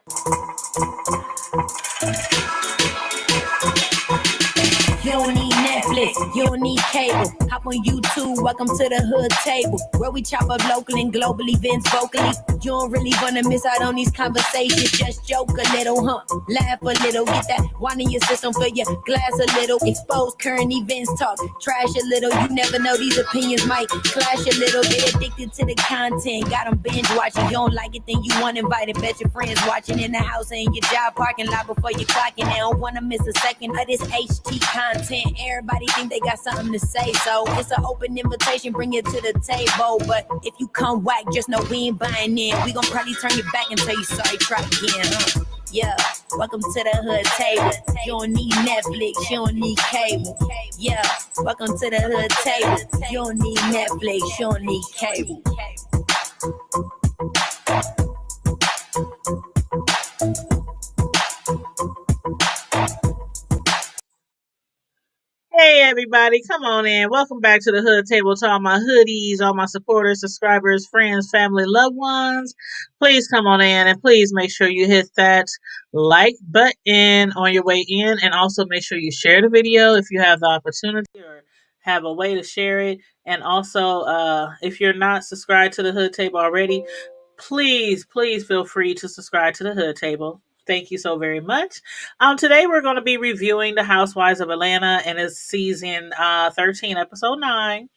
You don't need Netflix, you don't need cable. Hop on YouTube, welcome to the hood table, where we chop up local and global events vocally. You don't really wanna miss out on these conversations. Just joke a little, laugh a little, get that wine in your system, fill your glass a little. Expose current events, talk trash a little. You never know, these opinions might clash a little. Get addicted to the content, got them binge watching. You don't like it, then you want invited. Bet your friends watching in the house and in your job parking lot before you clocking. They don't wanna miss a second of this HT content. Everybody think they got something to say, so it's an open invitation, bring it to the table. But if you come whack, just know we ain't buying in. We gon' probably turn you back and tell you sorry, try again. Yeah, welcome to the hood table. You don't need Netflix, you don't need cable. Yeah, welcome to the hood table. You don't need Netflix, you don't need cable. Hey everybody, come on in. Welcome back to the Hood Table, to all my hoodies, all my supporters, subscribers, friends, family, loved ones. Please come on in and please make sure you hit that like button on your way in, and also make sure you share the video if you have the opportunity or have a way to share it. And also, if you're not subscribed to the Hood Table already, please feel free to subscribe to the Hood Table. Thank you so very much. Today we're going to be reviewing the Housewives of Atlanta, and it's season 13, episode 9.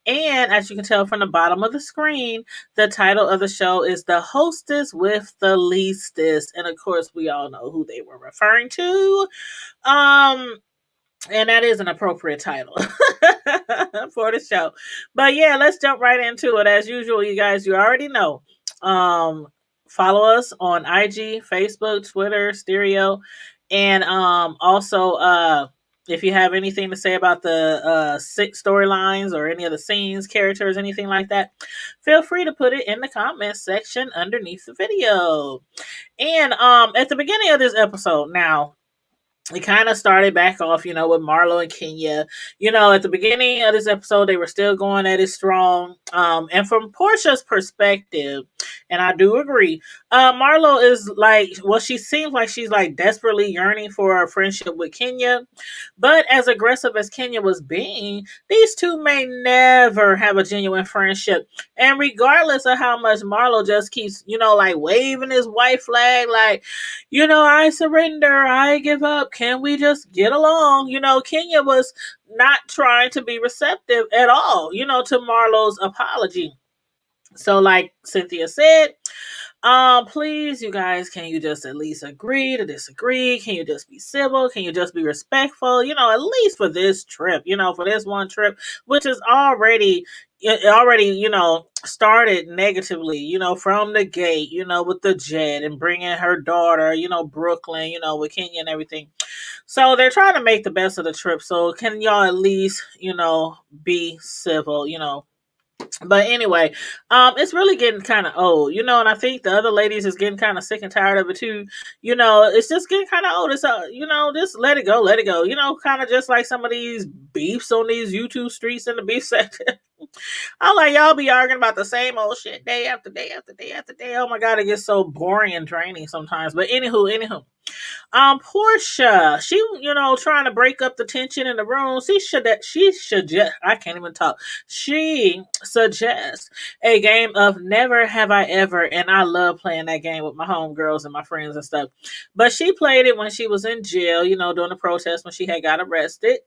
And as you can tell from the bottom of the screen, the title of the show is The Hostess with the Least-est. And of course, we all know who they were referring to. And that is an appropriate title for the show. But yeah, let's jump right into it. As usual, you guys, you already know. Follow us on IG, Facebook, Twitter, Stereo, and also if you have anything to say about the 6 storylines or any of the scenes, characters, anything like that, feel free to put it in the comments section underneath the video. And at the beginning of this episode, now, it kind of started back off, with Marlo and Kenya. At the beginning of this episode, they were still going at it strong. And from Portia's perspective, and I do agree, Marlo is like, well, she seems like she's like desperately yearning for a friendship with Kenya. But as aggressive as Kenya was being, these two may never have a genuine friendship. And regardless of how much Marlo just keeps, like waving his white flag, like, I surrender, I give up. Can we just get along? Kenya was not trying to be receptive at all, to Marlo's apology. So, like Cynthia said, please, you guys, can you just at least agree to disagree? Can you just be civil? Can you just be respectful? At least for this trip, for this one trip, which is already, started negatively, from the gate, with the jet and bringing her daughter, Brooklyn, with Kenya and everything. So they're trying to make the best of the trip. So can y'all at least, be civil, But anyway, it's really getting kind of old, and I think the other ladies is getting kind of sick and tired of it too. It's just getting kind of old. It's just let it go. Kind of just like some of these beefs on these YouTube streets in the beef section. I'm like, y'all be arguing about the same old shit day after day after day after day. Oh my god, it gets so boring and draining sometimes. But anywho. Portia, she, trying to break up the tension in the room. She suggest, I can't even talk. She suggests a game of Never Have I Ever, and I love playing that game with my homegirls and my friends and stuff. But she played it when she was in jail, during the protest when she had got arrested.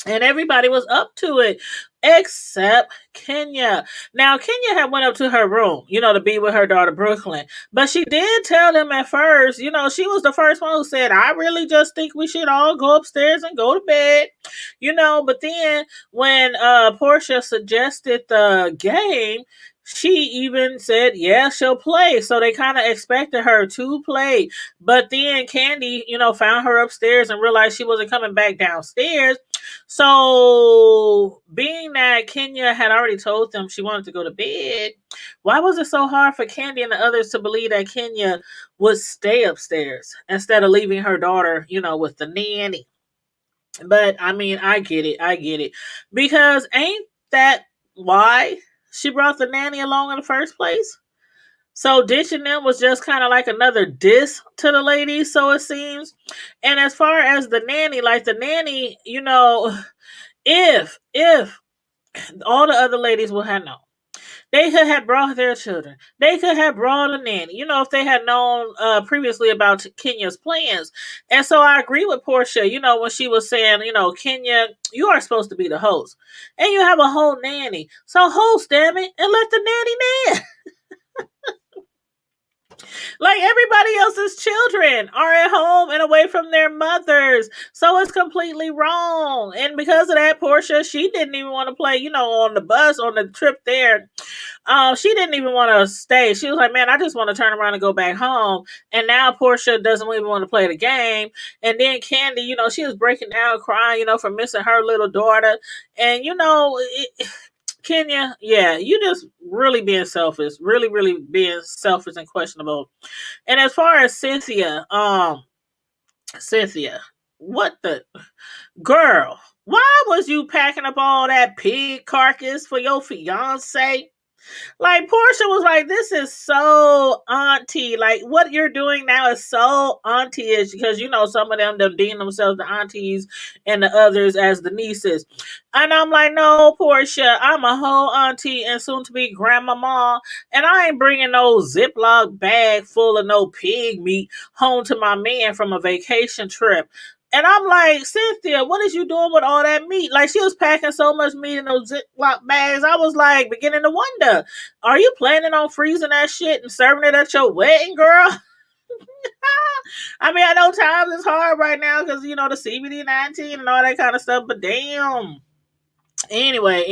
And everybody was up to it, except Kenya. Now, Kenya had went up to her room, to be with her daughter, Brooklyn. But she did tell them at first, she was the first one who said, I really just think we should all go upstairs and go to bed. But then when Portia suggested the game, she even said, yeah, she'll play. So they kind of expected her to play. But then Candy, found her upstairs and realized she wasn't coming back downstairs. So, being that Kenya had already told them she wanted to go to bed, why was it so hard for Candy and the others to believe that Kenya would stay upstairs instead of leaving her daughter, with the nanny? But, I mean, I get it. Because ain't that why she brought the nanny along in the first place? So ditching them was just kind of like another diss to the ladies, so it seems. And as far as the nanny, like the nanny, if all the other ladies would have known, they could have brought their children. They could have brought a nanny, if they had known previously about Kenya's plans. And so I agree with Portia, when she was saying, Kenya, you are supposed to be the host. And you have a whole nanny. So host, damn it, and let the nanny man. Like everybody else's children are at home and away from their mothers. So it's completely wrong. And because of that, Portia, she didn't even want to play, on the bus, on the trip there. She didn't even want to stay. She was like, man, I just want to turn around and go back home. And now Portia doesn't even want to play the game. And then Candy, she was breaking down, crying, for missing her little daughter. And, Kenya, yeah, you just really being selfish, really, really being selfish and questionable. And as far as Cynthia, what the girl? Why was you packing up all that pig carcass for your fiance? Like Portia was like, this is so auntie. Like what you're doing now is so auntie-ish because some of them deem themselves the aunties and the others as the nieces. And I'm like, no, Portia, I'm a whole auntie and soon to be grandmama, and I ain't bringing no Ziploc bag full of no pig meat home to my man from a vacation trip. And I'm like, Cynthia, what is you doing with all that meat? Like, she was packing so much meat in those Ziploc bags. I was like, beginning to wonder, are you planning on freezing that shit and serving it at your wedding, girl? I mean, I know times is hard right now because, the CBD-19 and all that kind of stuff, but damn. Anyway.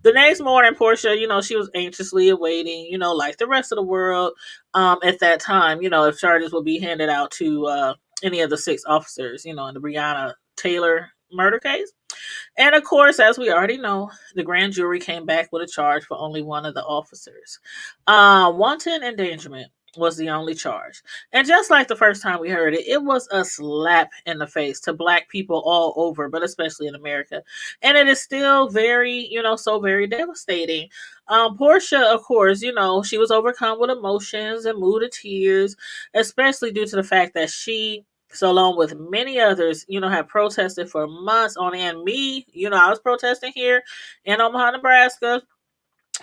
The next morning, Portia, she was anxiously awaiting, like the rest of the world, at that time, if charges would be handed out to any of the six officers, in the Breonna Taylor murder case. And of course, as we already know, the grand jury came back with a charge for only one of the officers. Wanton endangerment was the only charge. And just like the first time we heard it, it was a slap in the face to black people all over, but especially in America. And it is still very, so very devastating. Portia, of course, she was overcome with emotions and mood of tears, especially due to the fact that she, so along with many others, have protested for months on end. Me, I was protesting here in Omaha, Nebraska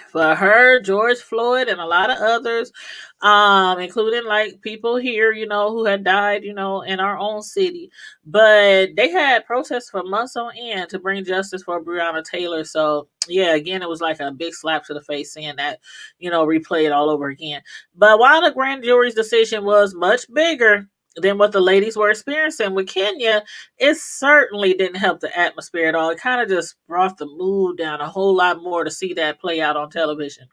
for her, George Floyd, and a lot of others, including like people here, who had died, in our own city. But they had protests for months on end to bring justice for Breonna Taylor. So yeah, again, it was like a big slap to the face seeing that, replayed all over again. But while the grand jury's decision was much bigger than what the ladies were experiencing with Kenya, it certainly didn't help the atmosphere at all. It kind of just brought the mood down a whole lot more to see that play out on television.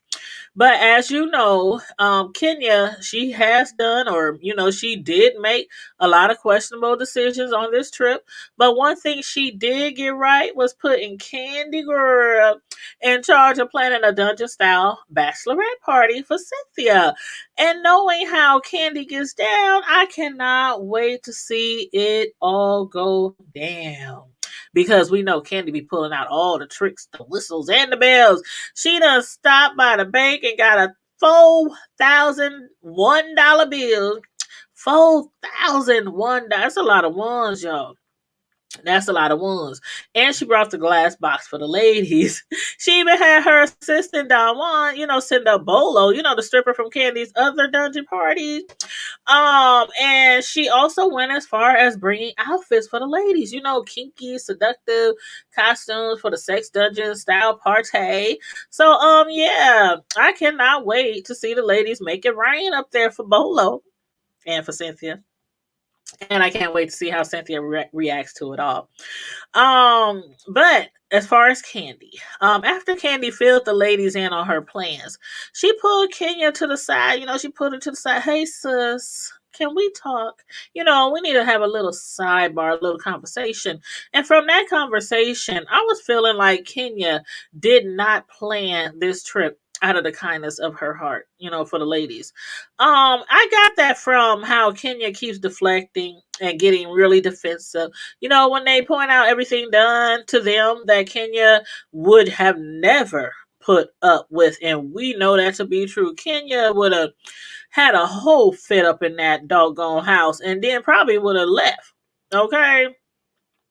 But as you know, Kenya, she has done, or, she did make a lot of questionable decisions on this trip. But one thing she did get right was putting Candy Girl in charge of planning a dungeon style bachelorette party for Cynthia. And knowing how Candy gets down, I cannot wait to see it all go down. Because we know Candy be pulling out all the tricks, the whistles, and the bells. She done stopped by the bank and got a $4,001 bill. $4,001. That's a lot of ones, y'all. That's a lot of ones. And she brought the glass box for the ladies. She even had her assistant, Don Juan, send up Bolo, the stripper from Candy's other dungeon parties. And she also went as far as bringing outfits for the ladies, kinky, seductive costumes for the sex dungeon style party. So, yeah, I cannot wait to see the ladies make it rain up there for Bolo and for Cynthia. And I can't wait to see how Cynthia reacts to it all. But as far as Candy, after Candy filled the ladies in on her plans, she pulled Kenya to the side. She put her to the side. Hey, sis, can we talk? We need to have a little sidebar, a little conversation. And from that conversation, I was feeling like Kenya did not plan this trip out of the kindness of her heart, for the ladies. I got that from how Kenya keeps deflecting and getting really defensive. When they point out everything done to them that Kenya would have never put up with, and we know that to be true. Kenya would have had a whole fit up in that doggone house and then probably would have left. Okay?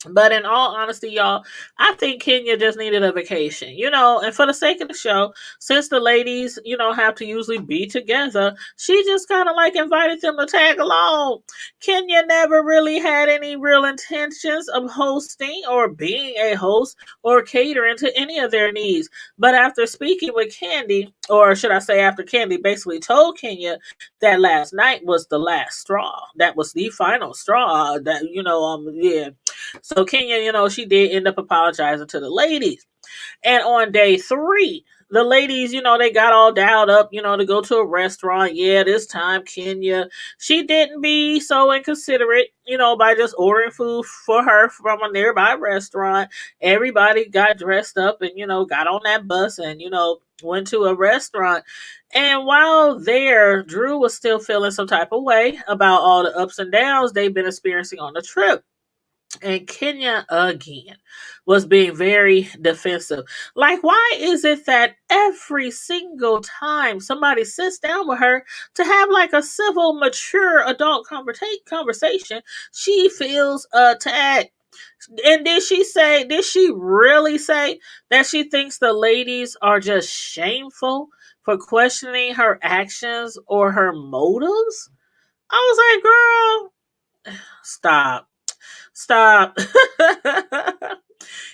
But in all honesty, y'all, I think Kenya just needed a vacation, and for the sake of the show, since the ladies, have to usually be together, she just kind of like invited them to tag along. Kenya never really had any real intentions of hosting or being a host or catering to any of their needs. But after speaking with Candy, or should I say after Candy basically told Kenya that last night was the last straw, that was the final straw, that, yeah, so Kenya, she did end up apologizing to the ladies. And on day 3, the ladies, they got all dialed up, to go to a restaurant. Yeah, this time Kenya, she didn't be so inconsiderate, by just ordering food for her from a nearby restaurant. Everybody got dressed up and, got on that bus and, went to a restaurant. And while there, Drew was still feeling some type of way about all the ups and downs they've been experiencing on the trip. And Kenya again was being very defensive. Like, why is it that every single time somebody sits down with her to have like a civil, mature adult conversation, she feels attacked? And did she really say that she thinks the ladies are just shameful for questioning her actions or her motives? I was like, girl, stop. Stop.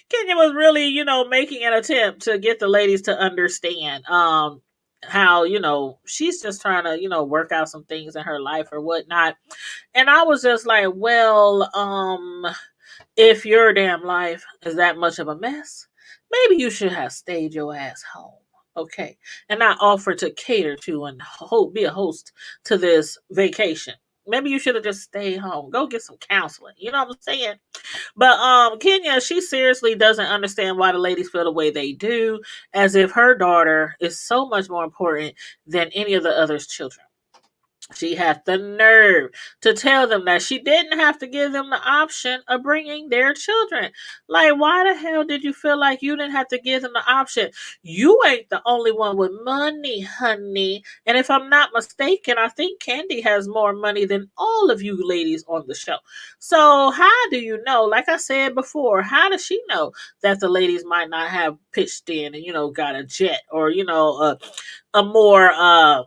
Kenya was really, making an attempt to get the ladies to understand how, she's just trying to, work out some things in her life or whatnot. And I was just like, well, if your damn life is that much of a mess, maybe you should have stayed your ass home. Okay. And not offer to cater to and be a host to this vacation. Maybe you should have just stayed home. Go get some counseling. You know what I'm saying? But Kenya, she seriously doesn't understand why the ladies feel the way they do, as if her daughter is so much more important than any of the others' children. She had the nerve to tell them that she didn't have to give them the option of bringing their children. Like, why the hell did you feel like you didn't have to give them the option? You ain't the only one with money, honey. And if I'm not mistaken, I think Candy has more money than all of you ladies on the show. So how do you know, like I said before, how does she know that the ladies might not have pitched in and, got a jet or, a more,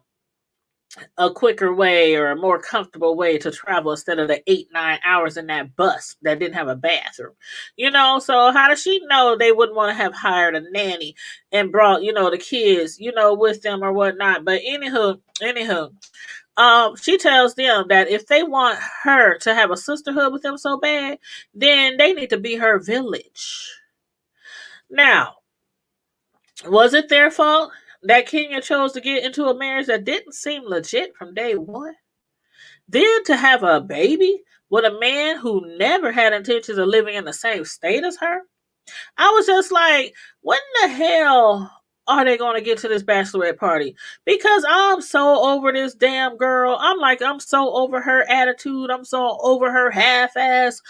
a quicker way or a more comfortable way to travel instead of the 8-9 hours in that bus that didn't have a bathroom. So how does she know they wouldn't want to have hired a nanny and brought, the kids, with them or whatnot? But anywho, she tells them that if they want her to have a sisterhood with them so bad, then they need to be her village. Now, was it their fault that Kenya chose to get into a marriage that didn't seem legit from day one? Then to have a baby with a man who never had intentions of living in the same state as her? I was just like, when the hell are they going to get to this bachelorette party? Because I'm so over this damn girl. I'm so over her attitude. I'm so over her half-ass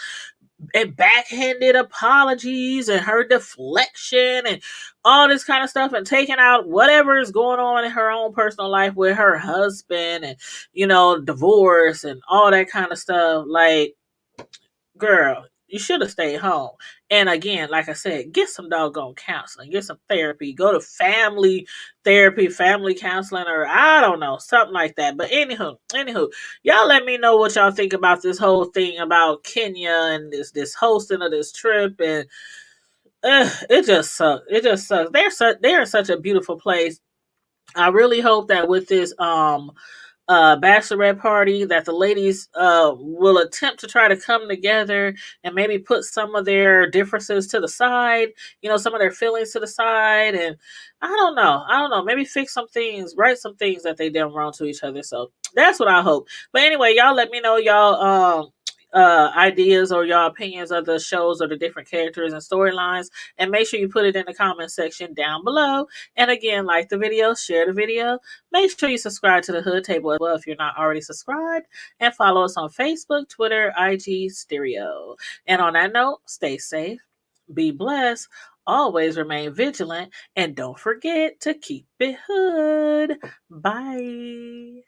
and backhanded apologies and her deflection and all this kind of stuff and taking out whatever is going on in her own personal life with her husband and, divorce and all that kind of stuff. Like, girl, you should have stayed home. And again, like I said, get some doggone counseling, get some therapy, go to family therapy, family counseling, or I don't know, something like that. But anywho, y'all let me know what y'all think about this whole thing about Kenya and this hosting of this trip. And it just sucks. It just sucks. They're in such a beautiful place. I really hope that with this bachelorette party that the ladies will attempt to try to come together and maybe put some of their differences to the side, some of their feelings to the side, and I don't know, maybe fix some things, write some things that they done wrong to each other. So that's what I hope. But anyway, y'all let me know y'all ideas or your opinions of the shows or the different characters and storylines, and make sure you put it in the comment section down below. And again, like the video, share the video, make sure you subscribe to the Hood Table as well if you're not already subscribed, and follow us on Facebook, Twitter, IG, Stereo. And on that note, stay safe, be blessed, always remain vigilant, and don't forget to keep it hood. Bye.